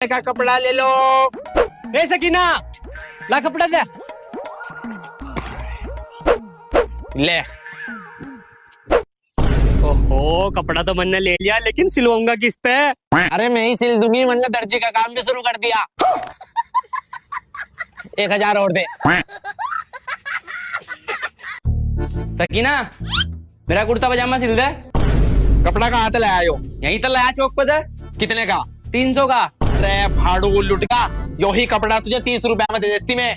का कपड़ा ले लो। ए सकीना, ला कपड़ा दे। ले। ओहो, कपड़ा तो मैंने ले लिया, लेकिन सिलवाऊंगा किस पे? अरे मैं ही सिल दूंगी, मैंने दर्जी का काम भी शुरू कर दिया। 1000 और दे। सकीना, मेरा कुर्ता पजामा सिल दे। कपड़ा कहाँ से लाया हो? यहीं तो लाया चौक पे से। कितने का? 300 का। अरे भाड़ू लुट का, यो ही कपड़ा तुझे 30 रुपया में दे देती मैं।